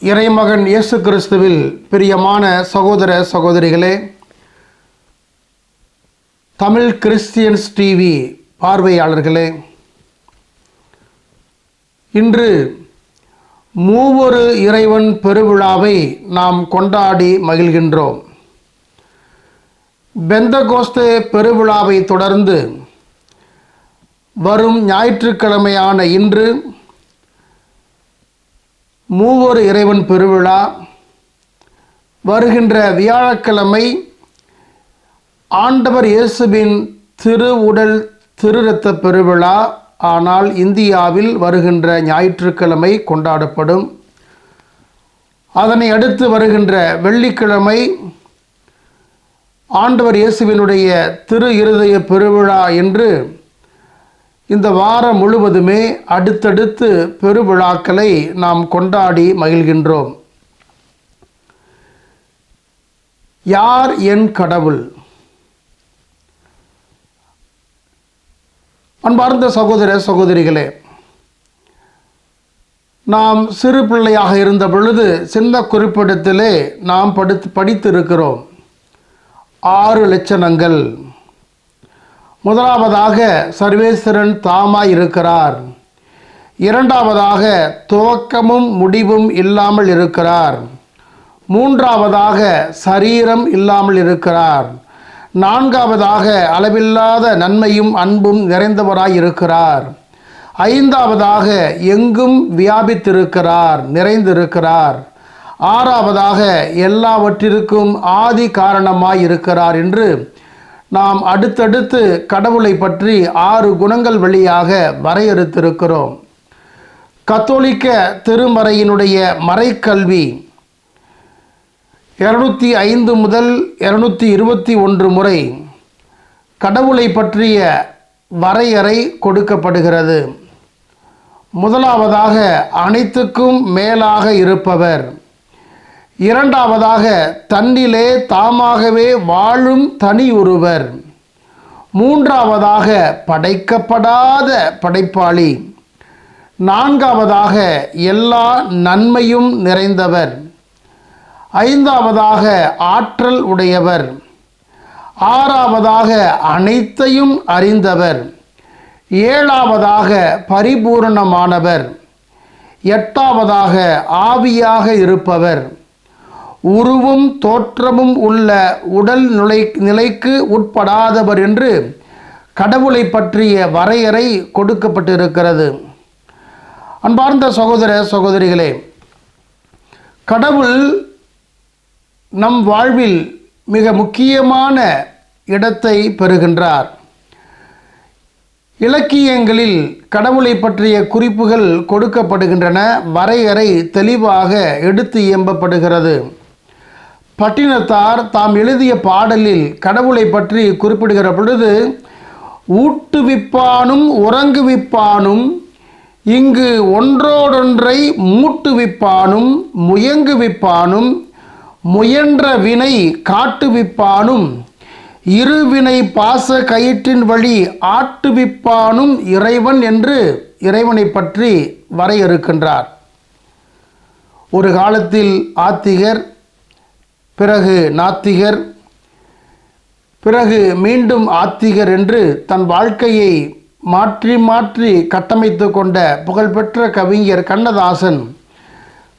இறைமகன் இயேசு கிறிஸ்துவில் பிரியமான சகோதர சகோதரிகளே, தமிழ் கிறிஸ்டியன்ஸ் டிவி பார்வையாளர்களே, இன்று மூவொரு இறைவன் பெருவிழாவை நாம் கொண்டாடி மகிழ்கின்றோம். பெந்தகோஸ்தே பெருவிழாவை தொடர்ந்து வரும் ஞாயிற்றுக்கிழமையான இன்று மூவொரு இறைவன் பெருவிழா, வருகின்ற வியாழக்கிழமை ஆண்டவர் இயேசுவின் திருவுடல் திருரத்த பெருவிழா. ஆனால் இந்தியாவில் வருகின்ற ஞாயிற்றுக்கிழமை கொண்டாடப்படும். அதனை அடுத்து வருகின்ற வெள்ளிக்கிழமை ஆண்டவர் இயேசுவினுடைய திரு இருதய பெருவிழா என்று இந்த வாரம் முழுவதுமே அடுத்தடுத்து பெருவிழாக்களை நாம் கொண்டாடி மகிழ்கின்றோம். யார் என் கடவுள்? அன்பார்ந்த சகோதர சகோதரிகளே, நாம் சிறு பிள்ளையாக இருந்த பொழுது சின்ன குறிப்பிடத்திலே நாம் படித்திருக்கிறோம். 6 லட்சணங்கள். முதலாவதாக சர்வேஸ்வரன் தாமாய் இருக்கிறார். இரண்டாவதாக துவக்கமும் முடிவும் இல்லாமல் இருக்கிறார். மூன்றாவதாக சரீரம் இல்லாமல் இருக்கிறார். நான்காவதாக அளவில்லாத நன்மையும் அன்பும் நிறைந்தவராய் இருக்கிறார். ஐந்தாவதாக எங்கும் வியாபித்திருக்கிறார், நிறைந்திருக்கிறார். ஆறாவதாக எல்லாவற்றிற்கும் ஆதி காரணமாய் இருக்கிறார் என்று நாம் அடுத்தடுத்து கடவுளை பற்றி 6 குணங்கள் வழியாக வரையறுத்திருக்கிறோம். கத்தோலிக்க திருமறையினுடைய மறைக்கல்வி 205 முதல் 221 முறை கடவுளை பற்றிய வரையறை கொடுக்கப்படுகிறது. முதலாவதாக அனைத்துக்கும் மேலாக இருப்பவர். இரண்டாவதாக தன்னிலே தாமாகவே வாழும் தனி ஒருவர். மூன்றாவதாக படைக்கப்படாத படைப்பாளி. நான்காவதாக எல்லா நன்மையும் நிறைந்தவர். ஐந்தாவதாக ஆற்றல் உடையவர். ஆறாவதாக அனைத்தையும் அறிந்தவர். ஏழாவதாக பரிபூரணமானவர். எட்டாவதாக ஆவியாக இருப்பவர். உருவும் தோற்றமும் உள்ள உடல் நிலைக்கு உட்படாதவர் என்று கடவுளை பற்றிய வரையறை கொடுக்கப்பட்டிருக்கிறது. அன்பார்ந்த சகோதர சகோதரிகளே, கடவுள் நம் வாழ்வில் மிக முக்கியமான இடத்தை பெறுகின்றார். இலக்கியங்களில் கடவுளை பற்றிய குறிப்புகள் கொடுக்கப்படுகின்றன. வரையறை தெளிவாக எடுத்து இயம்பப்படுகிறது. பட்டினத்தார் தாம் எழுதிய பாடலில் கடவுளை பற்றி குறிப்பிடுகிற பொழுது, ஊட்டுவிப்பானும் உறங்குவிப்பானும் இங்கு ஒன்றோடொன்றை மூட்டுவிப்பானும் முயங்குவிப்பானும் முயன்ற வினை காட்டுவிப்பானும் இருவினை பாச கயிற்றின் வழி ஆட்டுவிப்பானும் இறைவன் என்று இறைவனை பற்றி வரையறுக்கின்றார். ஒரு காலத்தில் ஆத்திகர், பிறகு நாத்திகர், பிறகு மீண்டும் ஆத்திகர் என்று தன் வாழ்க்கையை மாற்றி மாற்றி கட்டமைத்து கொண்ட புகழ்பெற்ற கவிஞர் கண்ணதாசன்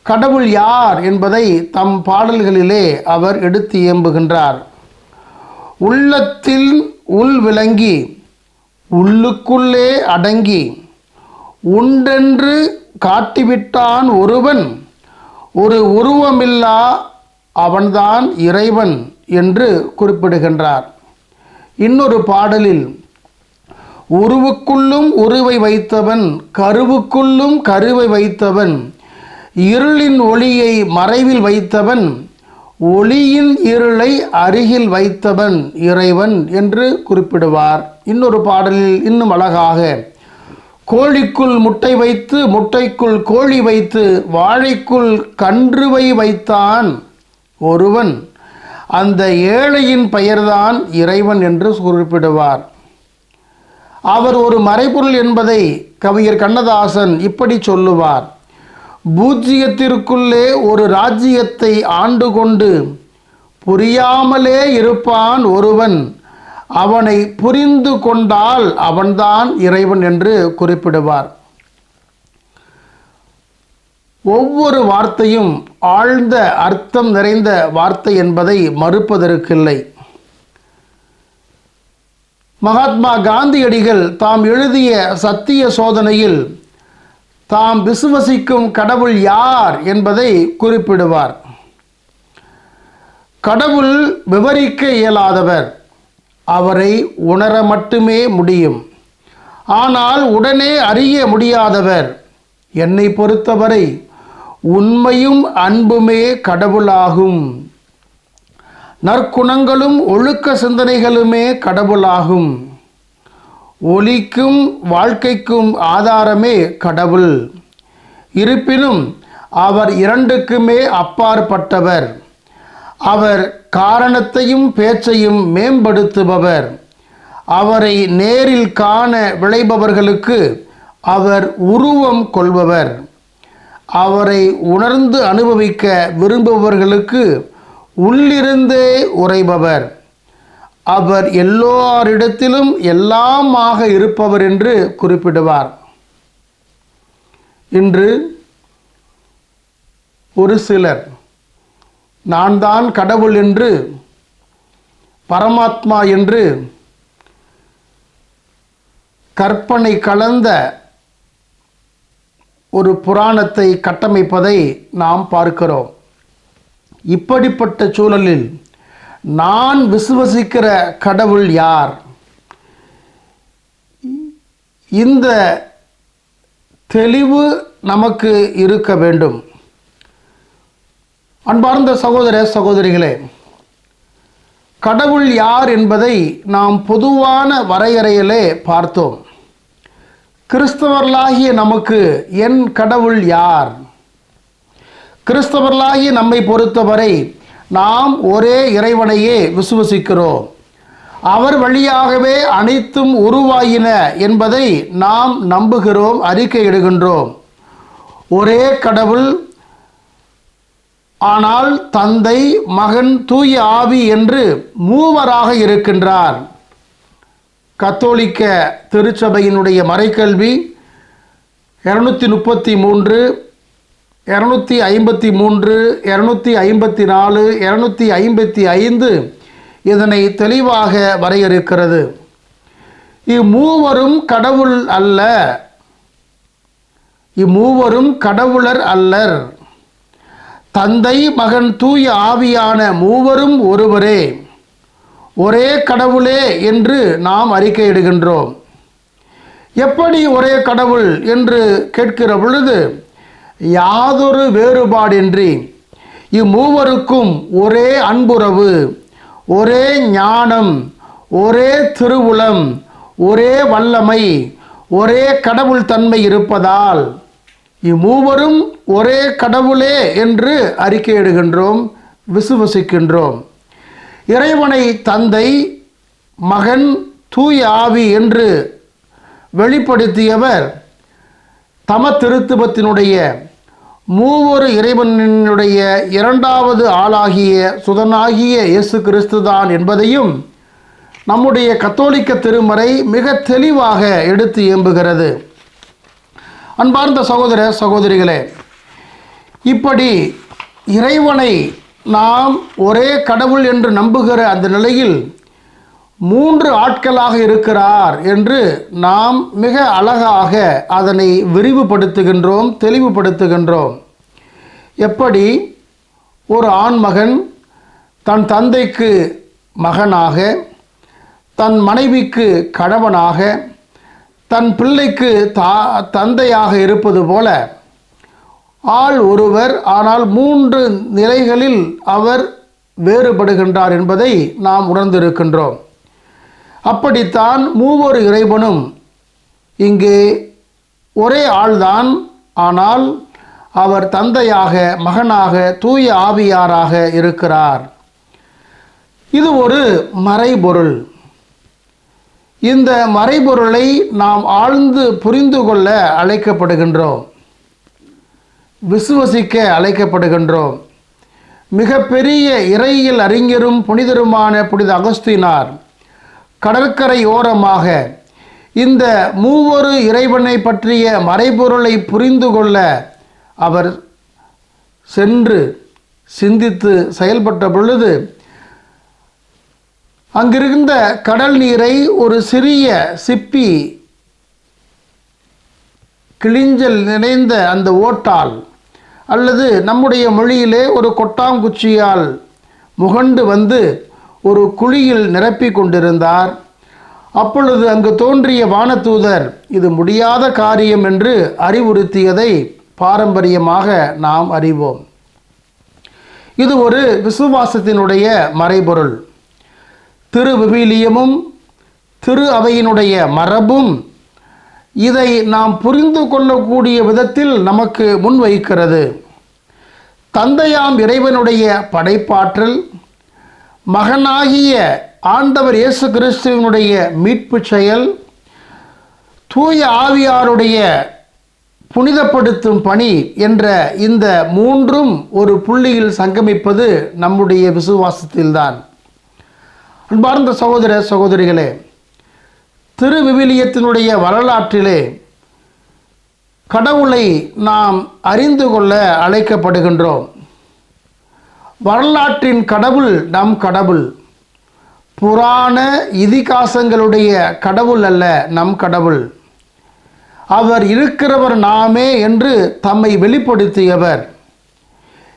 கடவுள் யார் என்பதை தம் பாடல்களிலே அவர் எடுத்து இயம்புகின்றார். உள்ளத்தில் உள் விளங்கி உள்ளுக்குள்ளே அடங்கி உண்டென்று காட்டிவிட்டான் ஒருவன், ஒரு உருவமில்லா அவன்தான் இறைவன் என்று குறிப்பிடுகின்றார். இன்னொரு பாடலில், உருவுக்குள்ளும் உருவை வைத்தவன், கருவுக்குள்ளும் கருவை வைத்தவன், இருளின் ஒளியை மறைவில் வைத்தவன், ஒளியின் இருளை அருகில் வைத்தவன் இறைவன் என்று குறிப்பிடுவார். இன்னொரு பாடலில் இன்னும் அழகாக, கோழிக்குள் முட்டை வைத்து முட்டைக்குள் கோழி வைத்து வாழைக்குள் கன்றுவை வைத்தான் ஒருவன், அந்த ஏழையின் பெயர்தான் இறைவன் என்று குறிப்பிடுவார். அவர் ஒரு மறைபொருள் என்பதை கவிஞர் கண்ணதாசன் இப்படி சொல்லுவார். பூஜ்ஜியத்திற்குள்ளே ஒரு ராஜ்யத்தை ஆண்டு கொண்டு புரியாமலே இருப்பான் ஒருவன், அவனை புரிந்து கொண்டால் அவன்தான் இறைவன் என்று குறிப்பிடுவார். ஒவ்வொரு வார்த்தையும் ஆழ்ந்த அர்த்தம் நிறைந்த வார்த்தை என்பதை மறுப்பதற்கில்லை. மகாத்மா காந்தியடிகள் தாம் எழுதிய சத்திய சோதனையில் தாம் விசுவசிக்கும் கடவுள் யார் என்பதை குறிப்பிடுவார். கடவுள் விவரிக்க இயலாதவர், அவரை உணர மட்டுமே முடியும். ஆனால் உடனே அறிய முடியாதவர். என்னை பொறுத்தவரை உண்மையும் அன்புமே கடவுளாகும். நற்குணங்களும் ஒழுக்க சிந்தனைகளுமே கடவுளாகும். ஒளிக்கும் வாழ்க்கைக்கும் ஆதாரமே கடவுள். இருப்பினும் அவர் இரண்டுக்குமே அப்பாற்பட்டவர். அவர் காரணத்தையும் பேச்சையும் மேம்படுத்துபவர். அவரை நேரில் காண விளைபவர்களுக்கு அவர் உருவம் கொள்பவர். அவரை உணர்ந்து அனுபவிக்க விரும்புபவர்களுக்கு உள்ளிருந்தே உறைபவர். அவர் எல்லோரிடத்திலும் எல்லாமாக இருப்பவர் என்று குறிப்பிடுவார். இன்று ஒரு சிலர் நான் தான் கடவுள் என்று, பரமாத்மா என்று கற்பனை கலந்த ஒரு புராணத்தை கட்டமைப்பதை நாம் பார்க்கிறோம். இப்படிப்பட்ட சூழலில் நான் விசுவசிக்கிற கடவுள் யார்? இந்த தெளிவு நமக்கு இருக்க வேண்டும். அன்பார்ந்த சகோதர சகோதரிகளே, கடவுள் யார் என்பதை நாம் பொதுவான வரையறையிலே பார்த்தோம். கிறிஸ்தவர்களாகிய நமக்கு என் கடவுள் யார்? கிறிஸ்தவர்களாகிய நம்மை பொறுத்தவரை நாம் ஒரே இறைவனையே விசுவசிக்கிறோம். அவர் வழியாகவே அனைத்தும் உருவாயின என்பதை நாம் நம்புகிறோம், அறிக்கையிடுகின்றோம். ஒரே கடவுள், ஆனால் தந்தை, மகன், தூய ஆவி என்று மூவராக இருக்கின்றார். கத்தோலிக்க திருச்சபையினுடைய மறைக்கல்வி 233, 253, 254, 255 இதனை தெளிவாக வரையறுக்கிறது. இம்மூவரும் கடவுள் அல்ல, இம்மூவரும் கடவுளர் அல்லர். தந்தை, மகன், தூய ஆவியான மூவரும் ஒருவரே, ஒரே கடவுளே என்று நாம் அறிக்கையிடுகின்றோம். எப்படி ஒரே கடவுள் என்று கேட்கிற பொழுது, யாதொரு வேறுபாடின்றி இம்மூவருக்கும் ஒரே அன்புறவு, ஒரே ஞானம், ஒரே திருவுளம், ஒரே வல்லமை, ஒரே கடவுள் தன்மை இருப்பதால் இம்மூவரும் ஒரே கடவுளே என்று அறிக்கையிடுகின்றோம், விசுவசிக்கின்றோம். இறைவனை தந்தை, மகன், தூய ஆவி என்று வெளிப்படுத்தியவர் தம திருத்துவத்தினுடைய மூவொரு இறைவனுடைய இரண்டாவது ஆளாகிய சுதனாகிய இயேசு கிறிஸ்துதான் என்பதையும் நம்முடைய கத்தோலிக்க திருமறை மிக தெளிவாக எடுத்து இயம்புகிறது. அன்பார்ந்த சகோதர சகோதரிகளே, இப்படி இறைவனை நாம் ஒரே கடவுள் என்று நம்புகிற அந்த நிலையில் 3 ஆட்களாக இருக்கிறார் என்று நாம் மிக அழகாக அதனை விரிவுபடுத்துகின்றோம், தெளிவுபடுத்துகின்றோம். எப்படி ஒரு ஆண்மகன் தன் தந்தைக்கு மகனாக, தன் மனைவிக்கு கணவனாக, தன் பிள்ளைக்கு தந்தையாக இருப்பது போல ஆள் ஒருவர், ஆனால் 3 நிலைகளில் அவர் வேறுபடுகின்றார் என்பதை நாம் உணர்ந்திருக்கின்றோம். அப்படித்தான் மூவொரு இறைவனும் இங்கே ஒரே ஆள்தான், ஆனால் அவர் தந்தையாக, மகனாக, தூய ஆவியாராக இருக்கிறார். இது ஒரு மறைபொருள். இந்த மறைபொருளை நாம் ஆழ்ந்து புரிந்து கொள்ள அழைக்கப்படுகின்றோம். விசுவசிக்க அழைக்கப்படுகின்றோம். மிகப்பெரிய இறையியல் அறிஞரும் புனிதருமான புனித அகஸ்தீனார் கடற்கரை ஓரமாக இந்த மூவொரு இறைவனை பற்றிய மறைபொருளை புரிந்து கொள்ள அவர் சென்று சிந்தித்து செயல்பட்ட பொழுது அங்கிருந்த கடல் நீரை ஒரு சிறிய சிப்பி கிளிஞ்சல் நிறைந்த அந்த ஓட்டால் அல்லது நம்முடைய மொழியிலே ஒரு கொட்டாங்குச்சியால் முகண்டு வந்து ஒரு குழியில் நிரப்பி கொண்டிருந்தார். அப்பொழுது அங்கு தோன்றிய வானதூதர் இது முடியாத காரியம் என்று அறிவுறுத்தியதை பாரம்பரியமாக நாம் அறிவோம். இது ஒரு விசுவாசத்தினுடைய மறைபொருள். திருவிவிலியமும் திரு அவையினுடைய மரபும் இதை நாம் புரிந்து கொள்ளக்கூடிய விதத்தில் நமக்கு முன்வைக்கிறது. தந்தையாம் இறைவனுடைய படைப்பாற்றல், மகனாகிய ஆண்டவர் இயேசு கிறிஸ்துவினுடைய மீட்பு செயல், தூய ஆவியாருடைய புனிதப்படுத்தும் பணி என்ற இந்த மூன்றும் ஒரு புள்ளியில் சங்கமிப்பது நம்முடைய விசுவாசத்தில்தான். அன்பார்ந்த சகோதர சகோதரிகளே, திருவிவிலியத்தினுடைய வரலாற்றிலே கடவுளை நாம் அறிந்து கொள்ள அழைக்கப்படுகின்றோம். வரலாற்றின் கடவுள் நம் கடவுள். புராண இதிகாசங்களுடைய கடவுள் அல்ல நம் கடவுள். அவர் இருக்கிறவர் நாமே என்று தம்மை வெளிப்படுத்தியவர்,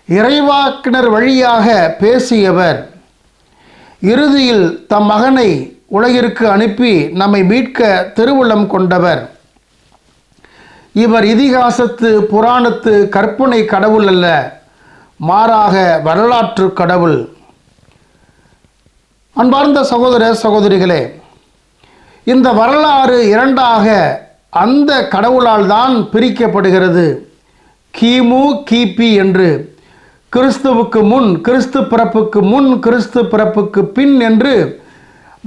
இறைவாக்கினர் வழியாக பேசியவர், இறுதியில் தம் மகனை உலகிற்கு அனுப்பி நம்மை மீட்க திருவுள்ளம் கொண்டவர். இவர் இதிகாசத்து புராணத்து கற்பனை கடவுள் அல்ல, மாறாக வரலாற்று கடவுள். அன்பார்ந்த சகோதர சகோதரிகளே, இந்த வரலாறு இரண்டாக அந்த கடவுளால் தான் பிரிக்கப்படுகிறது. கிமு கிபி என்று, கிறிஸ்துவுக்கு முன், கிறிஸ்து பிறப்புக்கு முன், கிறிஸ்து பிறப்புக்கு பின் என்று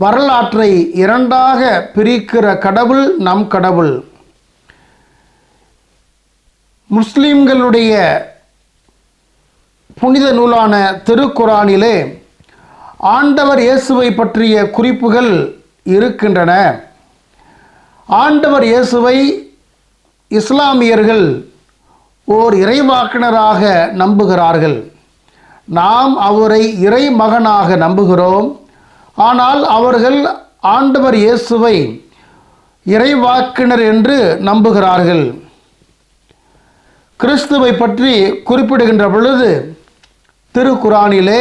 வரலாற்றை இரண்டாக பிரிக்கிற கடவுள் நம் கடவுள். முஸ்லிம்களுடைய புனித நூலான திருக்குரானிலே ஆண்டவர் இயேசுவை பற்றிய குறிப்புகள் இருக்கின்றன. ஆண்டவர் இயேசுவை இஸ்லாமியர்கள் ஓர் இறைவாக்கினராக நம்புகிறார்கள். நாம் அவரை இறைமகனாக நம்புகிறோம். ஆனால் அவர்கள் ஆண்டவர் இயேசுவை இறைவாக்கினர் என்று நம்புகிறார்கள். கிறிஸ்துவை பற்றி குறிப்பிடுகின்ற பொழுது திருக்குரானிலே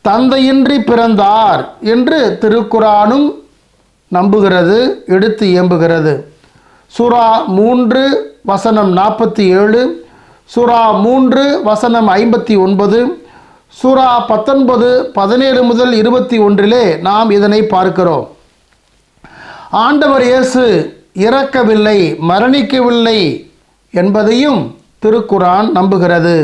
தந்தையின்றி பிறந்தார் என்று திருக்குரானும் நம்புகிறது, எடுத்து இயம்புகிறது. சூரா 3 வசனம் 47, சூரா 3 வசனம் 59, சூரா 19 17 முதல் 21 நாம் இதனை பார்க்கிறோம். ஆண்டவர் இயேசு இறக்கவில்லை, மரணிக்கவில்லை என்பதையும் திருக்குரான் நம்புகிறது.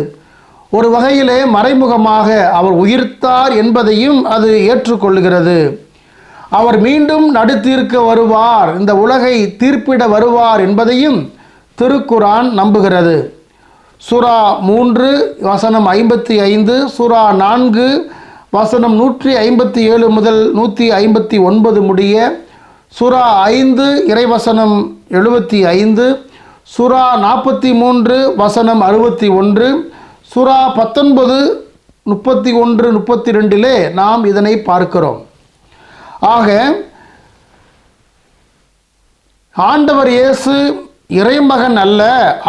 ஒரு வகையிலே மறைமுகமாக அவர் உயிர்த்தார் என்பதையும் அது ஏற்றுக்கொள்கிறது. அவர் மீண்டும் நடுத்தீர்க்க வருவார், இந்த உலகை தீர்ப்பிட வருவார் என்பதையும் திருக்குரான் நம்புகிறது. சூரா 3 வசனம் 55, சூரா 4 வசனம் 157 முதல் 159 முடிய, சூரா 5 இறைவசனம் 75, சூரா 43 வசனம் 61, சூரா 19 31 32 நாம் இதனை பார்க்கிறோம். ஆக ஆண்டவர் இயேசு இறைமகன் அல்ல,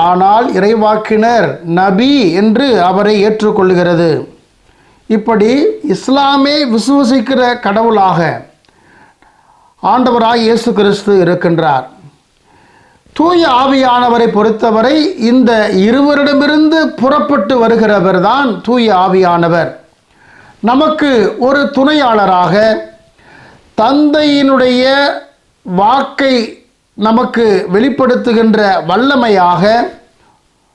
ஆனால் இறைவாக்கினர், நபி என்று அவரை ஏற்றுக்கொள்கிறது. இப்படி இஸ்லாமே விசுவசிக்கிற கடவுளாக ஆண்டவராய் இயேசு கிறிஸ்து இருக்கின்றார். தூய ஆவியானவரை பொறுத்தவரை இந்த இருவரிடமிருந்து புறப்பட்டு வருகிறவர் தான் தூய ஆவியானவர். நமக்கு ஒரு துணையாளராக, தந்தையினுடைய வாக்கை நமக்கு வெளிப்படுத்துகின்ற வல்லமையாக,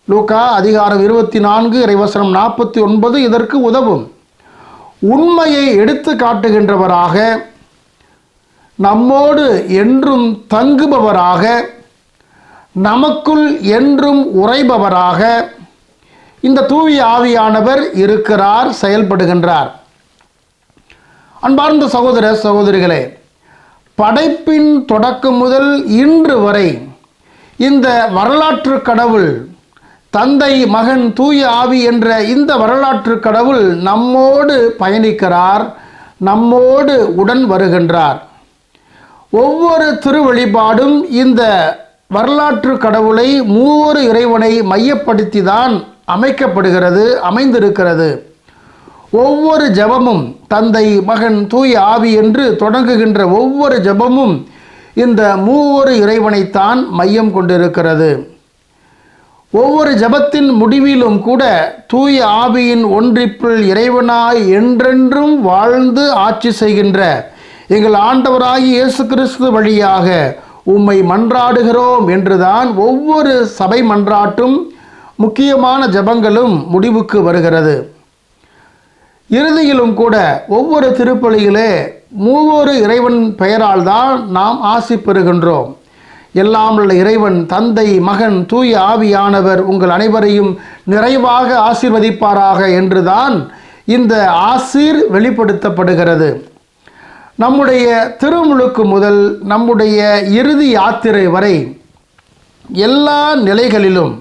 லூக்கா அதிகாரம் 24 இறைவசனம் 49 இதற்கு உதவும். உண்மையை எடுத்து காட்டுகின்றவராக, நம்மோடு என்றும் தங்குபவராக, நமக்குள் என்றும் உறைபவராக, இந்த தூய ஆவியானவர் இருக்கிறார், செயல்படுகின்றார். அன்பார்ந்த சகோதர சகோதரிகளே, படைப்பின் தொடக்கம் முதல் இன்று வரை இந்த வரலாற்று கடவுள், தந்தை மகன் தூய ஆவி என்ற இந்த வரலாற்று கடவுள் நம்மோடு பயணிக்கிறார், நம்மோடு உடன் வருகின்றார். ஒவ்வொரு திருவழிபாடும் இந்த வரலாற்று கடவுளை, மூவொரு இறைவனை மையப்படுத்தி தான் அமைக்கப்படுகிறது, அமைந்திருக்கிறது. ஒவ்வொரு ஜெபமும் தந்தை மகன் தூய ஆவி என்று தொடங்குகின்ற ஒவ்வொரு ஜெபமும் இந்த மூவொரு இறைவனைத்தான் மையம் கொண்டிருக்கிறது. ஒவ்வொரு ஜெபத்தின் முடிவிலும் கூட தூய ஆவியின் ஒன்றிப்பில் இறைவனாய் என்றென்றும் வாழ்ந்து ஆட்சி செய்கின்ற எங்கள் ஆண்டவராகிய இயேசு கிறிஸ்து வழியாக உம்மை மன்றாடுகிறோம் என்றுதான் ஒவ்வொரு சபை மன்றாட்டும் முக்கியமான ஜெபங்களும் முடிவுக்கு வருகிறது. இறுதியிலும் கூட ஒவ்வொரு திருப்பலியிலே மூவொரு இறைவன் பெயரால் தான் நாம் ஆசி பெறுகின்றோம். எல்லாம் உள்ள இறைவன் தந்தை மகன் தூய ஆவியானவர் உங்கள் அனைவரையும் நிறைவாக ஆசீர்வதிப்பாராக என்றுதான் இந்த ஆசீர் வெளிப்படுத்தப்படுகிறது. நம்முடைய திருமுழுக்கு முதல் நம்முடைய இறுதி யாத்திரை வரை எல்லா நிலைகளிலும்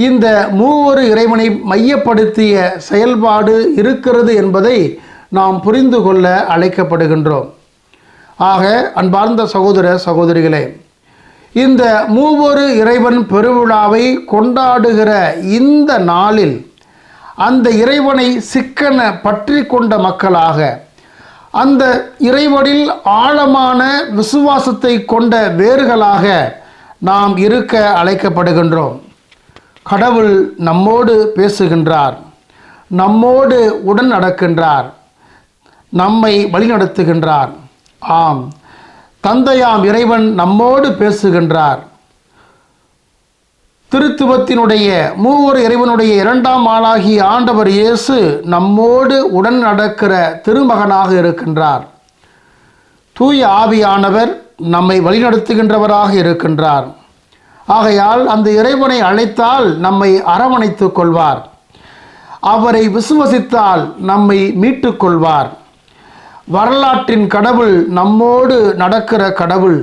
இந்த மூவொரு இறைவனை மையப்படுத்திய செயல்பாடு இருக்கிறது என்பதை நாம் புரிந்து கொள்ள அழைக்கப்படுகின்றோம். ஆக அன்பார்ந்த சகோதர சகோதரிகளே, இந்த மூவொரு இறைவன் பெருவிழாவை கொண்டாடுகிற இந்த நாளில் அந்த இறைவனை சிக்கன பற்றி கொண்ட மக்களாக, அந்த இறைவனில் ஆழமான விசுவாசத்தை கொண்ட வேர்களாக நாம் இருக்க அழைக்கப்படுகின்றோம். கடவுள் நம்மோடு பேசுகின்றார், நம்மோடு உடன் நடக்கின்றார், நம்மை வழிநடத்துகின்றார். ஆம், தந்தையாம் இறைவன் நம்மோடு பேசுகின்றார். திருத்துவத்தினுடைய மூவொரு இறைவனுடைய இரண்டாம் ஆளாகிய ஆண்டவர் இயேசு நம்மோடு உடன் நடக்கிற திருமகனாக இருக்கின்றார். தூய ஆவியானவர் நம்மை வழிநடத்துகின்றவராக இருக்கின்றார். ஆகையால் அந்த இறைவனை அழைத்தால் நம்மை அரவணைத்துக் கொள்வார், அவரை விசுவசித்தால் நம்மை மீட்டு கொள்வார். வரலாற்றின் கடவுள் நம்மோடு நடக்கிற கடவுள்.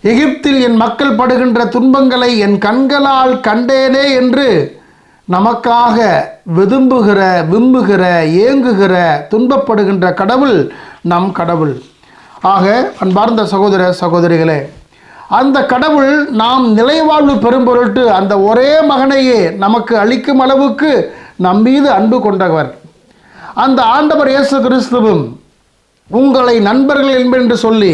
எகிப்தில் என் மக்கள் படுகின்ற துன்பங்களை என் கண்களால் கண்டேனே என்று நமக்காக விதும்புகிற, விம்புகிற, ஏங்குகிற, துன்பப்படுகின்ற கடவுள் நம் கடவுள். ஆக அன்பார்ந்த சகோதர சகோதரிகளே, அந்த கடவுள் நாம் நிலைவாழ்வு பெறும் பொருட்டு அந்த ஒரே மகனையே நமக்கு அளிக்கும் அளவுக்கு நம்மீது அன்பு கொண்டவர். அந்த ஆண்டவர் இயேசு கிறிஸ்துவும் உங்களை நண்பர்கள் என்பென்று சொல்லி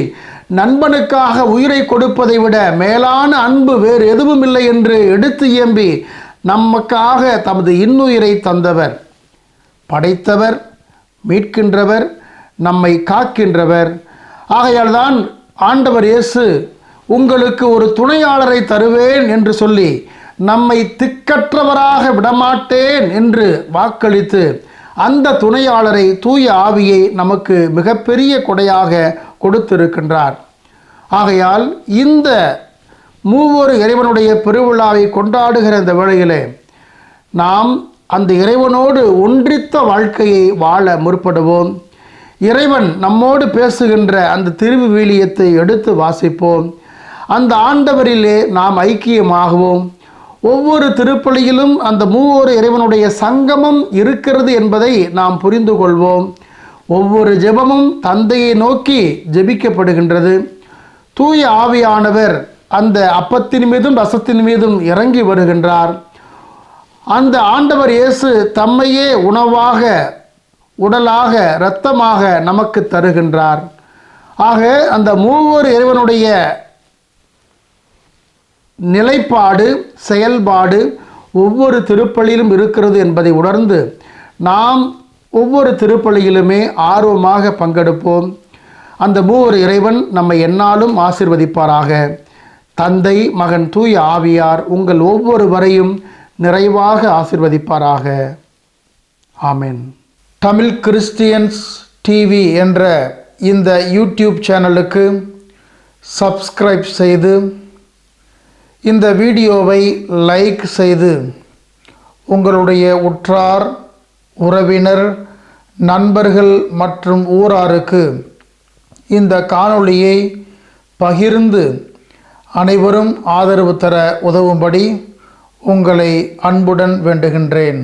நண்பனுக்காக உயிரை கொடுப்பதை விட மேலான அன்பு வேறு எதுவும் இல்லை என்று எடுத்து இயம்பி நமக்காக தமது இன்னுயிரை தந்தவர், படைத்தவர், மீட்கின்றவர், நம்மை காக்கின்றவர். ஆகையால் தான் ஆண்டவர் இயேசு உங்களுக்கு ஒரு துணையாளரை தருவேன் என்று சொல்லி நம்மை திக்கற்றவராக விடமாட்டேன் என்று வாக்களித்து அந்த துணையாளரை, தூய ஆவியை நமக்கு மிகப்பெரிய கொடையாக கொடுத்திருக்கின்றார். ஆகையால் இந்த மூவொரு இறைவனுடைய பெருவிழாவை கொண்டாடுகிற இந்த வேளையிலே நாம் அந்த இறைவனோடு ஒன்றித்த வாழ்க்கையை வாழ முற்படுவோம். இறைவன் நம்மோடு பேசுகின்ற அந்த திருவிவிலியத்தை எடுத்து வாசிப்போம். அந்த ஆண்டவரிலே நாம் ஐக்கியமாகுவோம். ஒவ்வொரு திருப்பலியிலும் அந்த மூவொரு இறைவனுடைய சங்கமம் இருக்கிறது என்பதை நாம் புரிந்து கொள்வோம். ஒவ்வொரு ஜெபமும் தந்தையை நோக்கி ஜெபிக்கப்படுகின்றது. தூய ஆவியானவர் அந்த அப்பத்தின் மீதும் ரசத்தின் மீதும் இறங்கி வருகின்றார். அந்த ஆண்டவர் இயேசு தம்மையே உணவாக, உடலாக, இரத்தமாக நமக்கு தருகின்றார். ஆக அந்த மூவொரு இறைவனுடைய நிலைப்பாடு, செயல்பாடு ஒவ்வொரு திருப்பலியிலும் இருக்கிறது என்பதை உணர்ந்து நாம் ஒவ்வொரு திருப்பலியிலுமே ஆர்வமாக பங்கெடுப்போம். அந்த மூவொரு இறைவன் நம்மை எந்நாளும் ஆசீர்வதிப்பாராக. தந்தை, மகன், தூய ஆவியார் உங்கள் ஒவ்வொருவரையும் நிறைவாக ஆசீர்வதிப்பாராக. ஆமென். தமிழ் கிறிஸ்டியன்ஸ் டிவி என்ற இந்த யூடியூப் சேனலுக்கு சப்ஸ்கிரைப் செய்து இந்த வீடியோவை லைக் செய்து உங்களுடைய உற்றார், உறவினர், நண்பர்கள் மற்றும் ஊராருக்கு இந்த காணொளியை பகிர்ந்து அனைவரும் ஆதரவு தர உதவும்படி உங்களை அன்புடன் வேண்டுகின்றேன்.